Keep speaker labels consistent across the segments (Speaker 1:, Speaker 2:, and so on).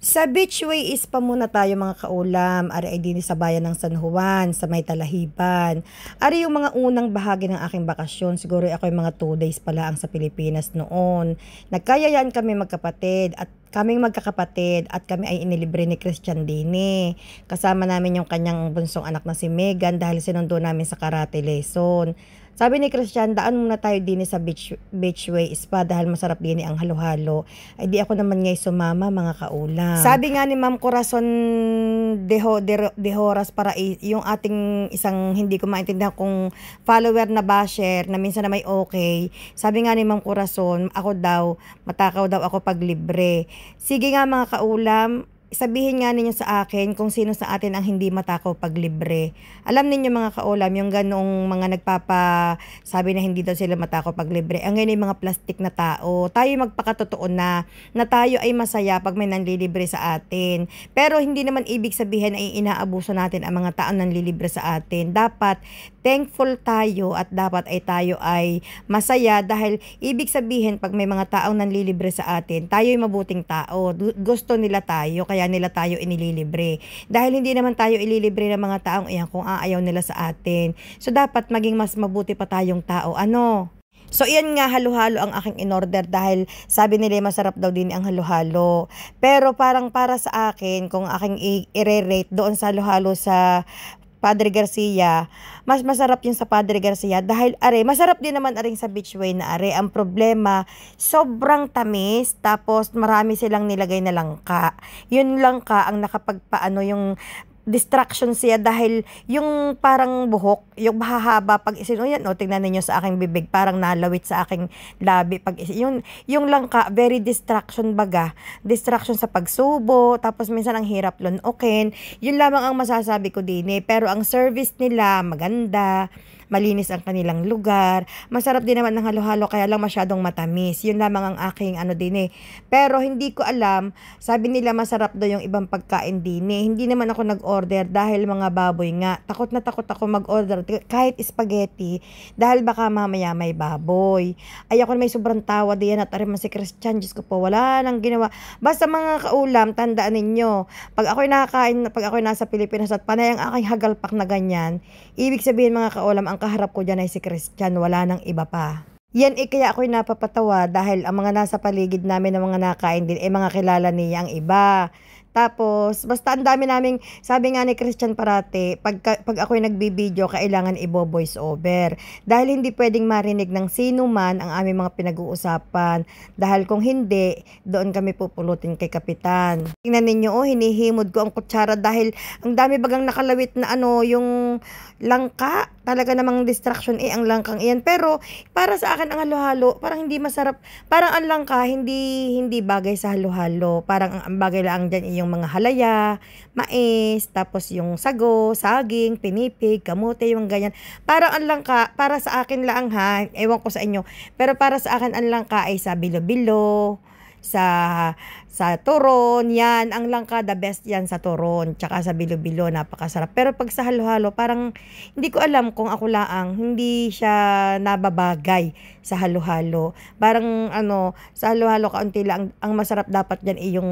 Speaker 1: Sa Beachway is pa muna tayo mga kaulam, ari ay din sa bayan ng San Juan, sa may Talahiban. Ari yung mga unang bahagi ng aking bakasyon, siguro ako yung mga 2 days pala ang sa Pilipinas noon. Nagkayayaan kami magkapatid at kaming magkakapatid at kami ay inilibre ni Christian Dini. Kasama namin yung kanyang bunsong anak na si Megan dahil sinundo namin sa karate lesson. Sabi ni Christian, daan muna tayo din sa Beachway Spa dahil masarap din ang halo-halo. Ay di ako naman ngay sumama mga kaulam. Sabi nga ni Ma'am Corazon de Horas para yung ating isang hindi ko maintindihan kung follower na basher na minsan na may okay. Sabi nga ni Ma'am Corazon, ako daw, matakaw daw ako pag libre. Sige nga mga kaulam, sabihin nga ninyo sa akin kung sino sa atin ang hindi matakaw pag libre. Alam ninyo mga kaulam, yung ganong mga sabi na hindi daw sila matakaw pag libre. Ang ganyan yung mga plastic na tao. Tayo magpakatotoo na tayo ay masaya pag may nanlilibre sa atin. Pero hindi naman ibig sabihin ay inaabuso natin ang mga taong nanlilibre sa atin. Dapat thankful tayo at dapat ay tayo ay masaya dahil ibig sabihin pag may mga taong nanlilibre sa atin, tayo ay mabuting tao. Gusto nila tayo, kaya nila tayo inililibre. Dahil hindi naman tayo ililibre ng mga taong iyan kung aayaw nila sa atin. So dapat maging mas mabuti pa tayong tao. Ano? So iyan nga, halo-halo ang aking in-order dahil sabi nila masarap daw din ang halo-halo. Pero parang para sa akin, kung aking i-rate doon sa halo-halo sa Padre Garcia, mas masarap yung sa Padre Garcia dahil masarap din naman sa Beachway na ang problema, sobrang tamis, tapos marami silang nilagay na langka. Yun langka ang nakapagpaano yung distraction siya dahil yung parang buhok, yung mahahaba pag yan, tingnan niyo sa aking bibig, parang nalawit sa aking labi pag yung langka, very distraction baga, distraction sa pagsubo, tapos minsan ang hirap lunokin. Yun lamang ang masasabi ko din pero ang service nila maganda, malinis ang kanilang lugar, masarap din naman ng halo-halo, kaya lang masyadong matamis. Yun lamang ang aking pero hindi ko alam, sabi nila masarap daw yung ibang pagkain din hindi naman ako nag-order dahil mga baboy nga. Takot na takot ako mag-order kahit spaghetti dahil baka mamaya may baboy. Ay ako may sobrang tawa diyan at man si Christian, Diyos ko po, wala nang ginawa. Basta mga kaulam, tandaan ninyo, pag ako'y nakakain, pag ako'y nasa Pilipinas at panay ang aking hagalpak na ganyan, ibig sabihin mga kaulam, ang kaharap ko dyan ay si Christian, wala nang iba pa. Yan kaya ako'y napapatawa dahil ang mga nasa paligid namin ng mga nakain din mga kilala niya ang iba. Tapos, basta ang dami naming, sabi nga ni Christian parate, pag ako'y nagbibideo, kailangan i-voice over. Dahil hindi pwedeng marinig ng sino man ang aming mga pinag-uusapan. Dahil kung hindi, doon kami pupulutin kay Kapitan. Tingnan ninyo, hinihimod ko ang kutsara dahil ang dami bagang nakalawit na yung langka. Talaga namang distraction ang langkang iyan. Pero, para sa akin ang halo-halo, parang hindi masarap. Parang ang langka, hindi bagay sa halo-halo. Parang ang bagay lang dyan yung mga halaya, mais, tapos yung sago, saging, pinipig, kamote, yung ganyan. Parang ang langka, para sa akin lang ewan ko sa inyo, pero para sa akin ang langka ay sa bilo-bilo, sa turon, yan, ang langka, the best yan sa turon, tsaka sa bilo-bilo, napakasarap. Pero pag sa halo-halo, parang, hindi ko alam kung ako laang, hindi siya nababagay sa halo-halo. Parang, sa halo-halo, kaunti lang, ang masarap dapat dyan yung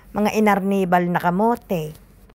Speaker 1: mga inarnibal na kamote.